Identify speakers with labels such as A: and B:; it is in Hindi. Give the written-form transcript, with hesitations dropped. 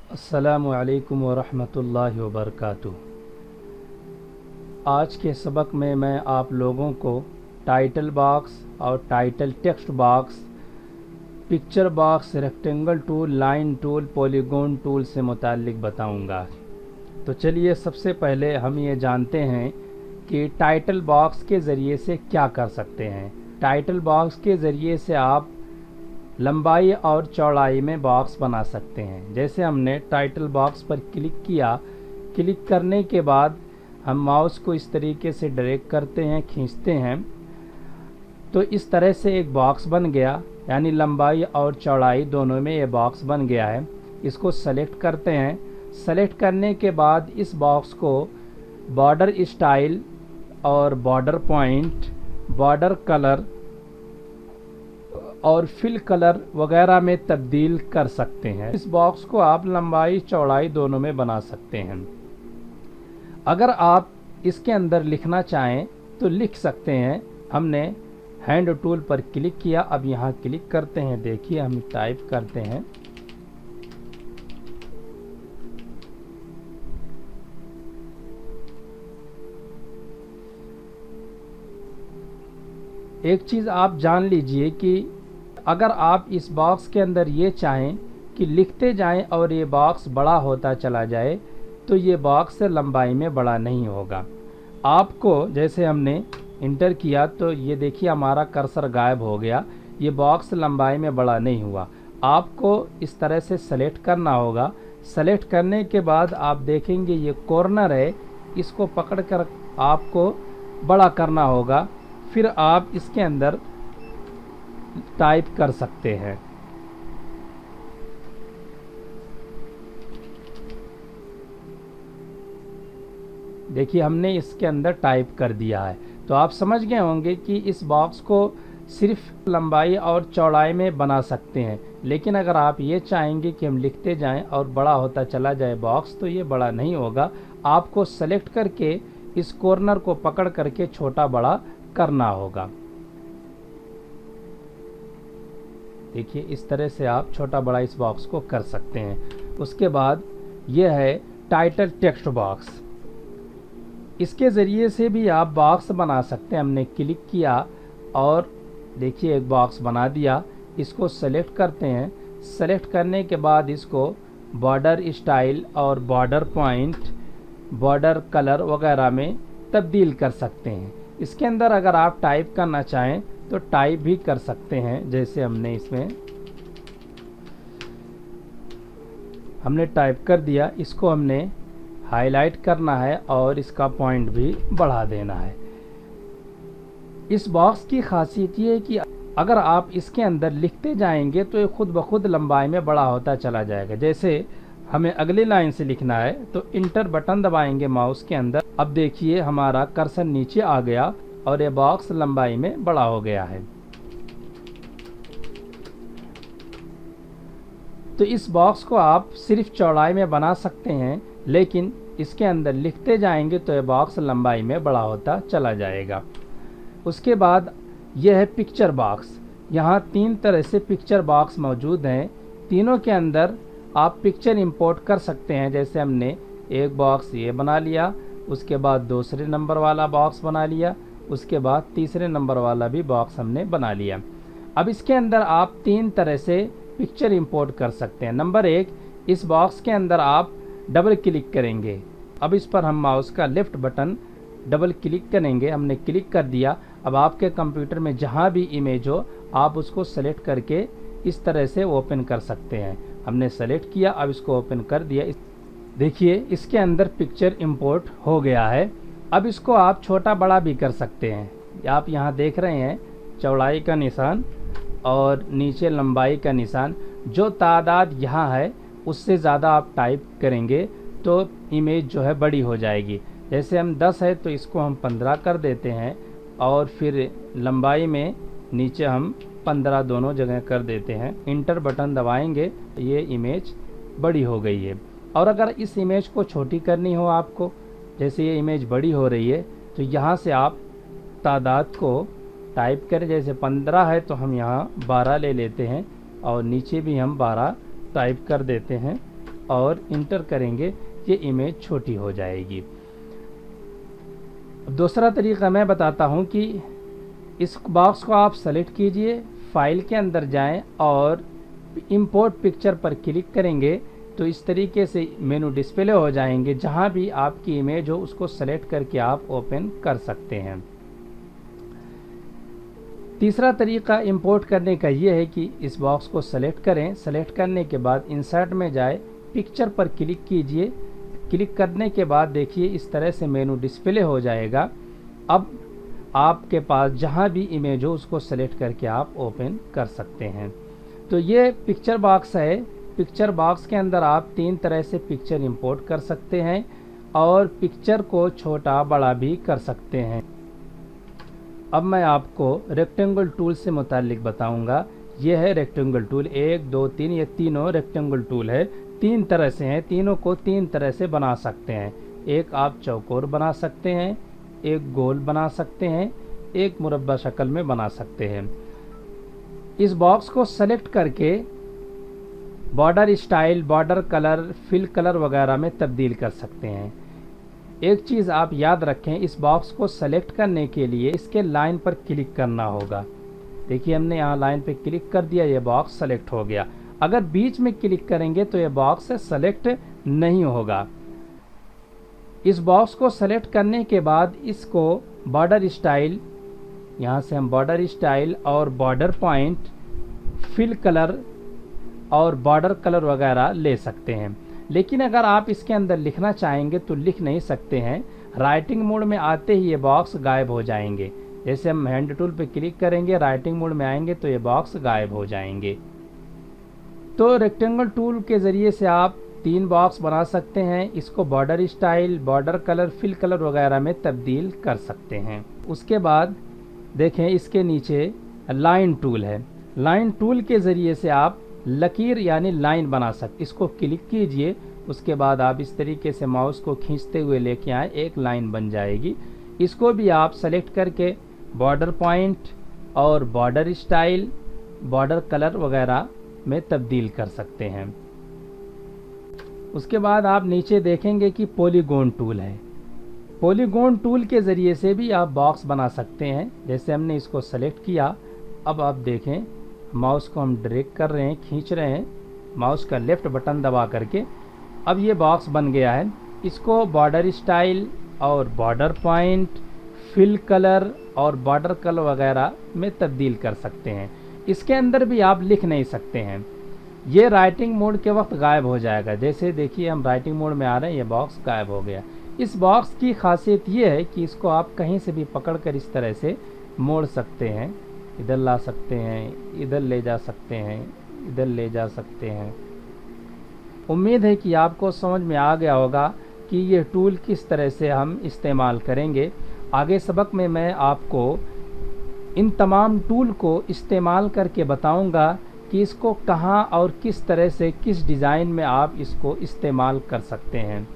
A: अस्सलामु अलैकुम वरहमतुल्लाहि वबरकातुह। आज के सबक में मैं आप लोगों को टाइटल बॉक्स और title text box, picture box, rectangle tool, line tool, polygon tool से मुताल्लिक बताऊंगा। तो चलिए सबसे पहले हम ये जानते हैं कि टाइटल बॉक्स के ज़रिए से क्या कर सकते हैं। टाइटल बॉक्स के ज़रिए से आप लंबाई और चौड़ाई में बॉक्स बना सकते हैं। जैसे हमने टाइटल बॉक्स पर क्लिक किया, क्लिक करने के बाद हम माउस को इस तरीके से ड्रैग करते हैं, खींचते हैं, तो इस तरह से एक बॉक्स बन गया, यानी लंबाई और चौड़ाई दोनों में ये बॉक्स बन गया है। इसको सेलेक्ट करते हैं। सेलेक्ट करने के बाद इस बॉक्स को बॉर्डर स्टाइल और बॉर्डर पॉइंट, बॉर्डर कलर और फिल कलर वगैरह में तब्दील कर सकते हैं। इस बॉक्स को आप लंबाई चौड़ाई दोनों में बना सकते हैं। अगर आप इसके अंदर लिखना चाहें तो लिख सकते हैं। हमने हैंड टूल पर क्लिक किया, अब यहाँ क्लिक करते हैं। देखिए हम टाइप करते हैं। एक चीज़ आप जान लीजिए कि अगर आप इस बॉक्स के अंदर ये चाहें कि लिखते जाएं और ये बॉक्स बड़ा होता चला जाए, तो ये बॉक्स लंबाई में बड़ा नहीं होगा। आपको जैसे हमने इंटर किया तो ये देखिए हमारा कर्सर गायब हो गया, ये बॉक्स लंबाई में बड़ा नहीं हुआ। आपको इस तरह से सेलेक्ट करना होगा। सेलेक्ट करने के बाद आप देखेंगे ये कॉर्नर है, इसको पकड़कर आपको बड़ा करना होगा। फिर आप इसके अंदर टाइप कर सकते हैं। देखिए हमने इसके अंदर टाइप कर दिया है। तो आप समझ गए होंगे कि इस बॉक्स को सिर्फ लंबाई और चौड़ाई में बना सकते हैं। लेकिन अगर आप ये चाहेंगे कि हम लिखते जाएं और बड़ा होता चला जाए बॉक्स, तो ये बड़ा नहीं होगा। आपको सेलेक्ट करके इस कॉर्नर को पकड़ करके छोटा बड़ा करना होगा। देखिए इस तरह से आप छोटा बड़ा इस बॉक्स को कर सकते हैं। उसके बाद यह है टाइटल टेक्स्ट बॉक्स। इसके ज़रिए से भी आप बॉक्स बना सकते हैं। हमने क्लिक किया और देखिए एक बॉक्स बना दिया। इसको सेलेक्ट करते हैं। सेलेक्ट करने के बाद इसको बॉर्डर स्टाइल और बॉर्डर पॉइंट, बॉर्डर कलर वगैरह में तब्दील कर सकते हैं। इसके अंदर अगर आप टाइप करना चाहें तो टाइप भी कर सकते हैं। जैसे हमने टाइप कर दिया, इसको हमने हाईलाइट करना है और इसका पॉइंट भी बढ़ा देना है। इस बॉक्स की खासियत ये है कि अगर आप इसके अंदर लिखते जाएंगे तो ये खुद ब खुद लंबाई में बड़ा होता चला जाएगा। जैसे हमें अगली लाइन से लिखना है तो इंटर बटन दबाएंगे माउस के अंदर। अब देखिए हमारा कर्सर नीचे आ गया और ये बॉक्स लंबाई में बड़ा हो गया है। तो इस बॉक्स को आप सिर्फ चौड़ाई में बना सकते हैं, लेकिन इसके अंदर लिखते जाएंगे तो ये बॉक्स लंबाई में बड़ा होता चला जाएगा। उसके बाद यह है पिक्चर बॉक्स। यहाँ 3 तरह से पिक्चर बॉक्स मौजूद हैं। तीनों के अंदर आप पिक्चर इंपोर्ट कर सकते हैं। जैसे हमने एक बॉक्स ये बना लिया, उसके बाद दूसरे नंबर वाला बॉक्स बना लिया, उसके बाद तीसरे नंबर वाला भी बॉक्स हमने बना लिया। अब इसके अंदर आप 3 तरह से पिक्चर इंपोर्ट कर सकते हैं। नंबर 1, इस बॉक्स के अंदर आप डबल क्लिक करेंगे। अब इस पर हम माउस का लेफ़्ट बटन डबल क्लिक करेंगे। हमने क्लिक कर दिया। अब आपके कंप्यूटर में जहाँ भी इमेज हो आप उसको सेलेक्ट करके इस तरह से ओपन कर सकते हैं। हमने सेलेक्ट किया, अब इसको ओपन कर दिया। देखिए इसके अंदर पिक्चर इंपोर्ट हो गया है। अब इसको आप छोटा बड़ा भी कर सकते हैं। आप यहाँ देख रहे हैं चौड़ाई का निशान और नीचे लंबाई का निशान। जो तादाद यहाँ है उससे ज़्यादा आप टाइप करेंगे तो इमेज जो है बड़ी हो जाएगी। जैसे हम 10 है तो इसको हम 15 कर देते हैं और फिर लंबाई में नीचे हम 15 दोनों जगह कर देते हैं। इंटर बटन दबाएंगे, ये इमेज बड़ी हो गई है। और अगर इस इमेज को छोटी करनी हो आपको, जैसे ये इमेज बड़ी हो रही है, तो यहाँ से आप तादाद को टाइप करें। जैसे 15 है तो हम यहाँ 12 ले लेते हैं और नीचे भी हम 12 टाइप कर देते हैं। और इंटर करेंगे ये इमेज छोटी हो जाएगी। दूसरा तरीका मैं बताता हूँ कि इस बॉक्स को आप सेलेक्ट कीजिए, फाइल के अंदर जाएं और इंपोर्ट पिक्चर पर क्लिक करेंगे तो इस तरीके से मेनू डिस्प्ले हो जाएंगे। जहाँ भी आपकी इमेज हो उसको सेलेक्ट करके आप ओपन कर सकते हैं। तीसरा तरीका इंपोर्ट करने का ये है कि इस बॉक्स को सेलेक्ट करें, सेलेक्ट करने के बाद इंसर्ट में जाए, पिक्चर पर क्लिक कीजिए। क्लिक करने के बाद देखिए इस तरह से मेनू डिस्प्ले हो जाएगा। अब आपके पास जहाँ भी इमेज हो उसको सेलेक्ट करके आप ओपन कर सकते हैं। तो ये पिक्चर बॉक्स है। पिक्चर बॉक्स के अंदर आप 3 तरह से पिक्चर इंपोर्ट कर सकते हैं और पिक्चर को छोटा बड़ा भी कर सकते हैं। अब मैं आपको रेक्टेंगल टूल से मुतालिक बताऊंगा। ये है रेक्टेंगल टूल, 1 2 3, ये तीनों रेक्टेंगल टूल है। 3 तरह से हैं, तीनों को 3 तरह से बना सकते हैं। एक आप चौकोर बना सकते हैं, एक गोल बना सकते हैं, एक मुरब्बा शक्ल में बना सकते हैं। इस बॉक्स को सेलेक्ट करके border style, border colour, fill colour वगैरह में तब्दील कर सकते हैं। एक चीज़ आप याद रखें, इस बॉक्स को सेलेक्ट करने के लिए इसके लाइन पर क्लिक करना होगा। देखिए हमने यहाँ लाइन पे क्लिक कर दिया, ये बॉक्स सेलेक्ट हो गया। अगर बीच में क्लिक करेंगे तो ये बॉक्स सेलेक्ट नहीं होगा। इस बॉक्स को सेलेक्ट करने के बाद इसको बॉर्डर स्टाइल, यहाँ से हम बॉर्डर स्टाइल और बॉर्डर पॉइंट, फिल कलर और बॉर्डर कलर वगैरह ले सकते हैं। लेकिन अगर आप इसके अंदर लिखना चाहेंगे तो लिख नहीं सकते हैं। राइटिंग मोड में आते ही ये बॉक्स गायब हो जाएंगे। जैसे हम हैंड टूल पे क्लिक करेंगे, राइटिंग मोड में आएंगे तो ये बॉक्स गायब हो जाएंगे। तो रेक्टेंगल टूल के ज़रिए से आप 3 बॉक्स बना सकते हैं। इसको border style, border colour, fill colour वगैरह में तब्दील कर सकते हैं। उसके बाद देखें इसके नीचे लाइन टूल है। लाइन टूल के ज़रिए से आप लकीर यानी लाइन बना सकते। इसको क्लिक कीजिए, उसके बाद आप इस तरीके से माउस को खींचते हुए लेके आए, एक लाइन बन जाएगी। इसको भी आप सेलेक्ट करके बॉर्डर पॉइंट और बॉर्डर स्टाइल, बॉर्डर कलर वगैरह में तब्दील कर सकते हैं। उसके बाद आप नीचे देखेंगे कि पॉलीगॉन टूल है। पॉलीगॉन टूल के ज़रिए से भी आप बॉक्स बना सकते हैं। जैसे हमने इसको सेलेक्ट किया, अब आप देखें माउस को हम ड्रैग कर रहे हैं, खींच रहे हैं माउस का लेफ़्ट बटन दबा करके, अब ये बॉक्स बन गया है। इसको बॉर्डर स्टाइल और बॉर्डर पॉइंट, फिल कलर और बॉर्डर कलर वगैरह में तब्दील कर सकते हैं। इसके अंदर भी आप लिख नहीं सकते हैं। ये राइटिंग मोड के वक्त गायब हो जाएगा। जैसे देखिए हम राइटिंग मोड में आ रहे हैं, ये बॉक्स गायब हो गया। इस बॉक्स की खासियत ये है कि इसको आप कहीं से भी पकड़कर इस तरह से मोड़ सकते हैं, इधर ला सकते हैं, इधर ले जा सकते हैं, इधर ले जा सकते हैं। उम्मीद है कि आपको समझ में आ गया होगा कि ये टूल किस तरह से हम इस्तेमाल करेंगे। आगे सबक में मैं आपको इन तमाम टूल को इस्तेमाल करके बताऊंगा कि इसको कहाँ और किस तरह से, किस डिज़ाइन में आप इसको इस्तेमाल कर सकते हैं।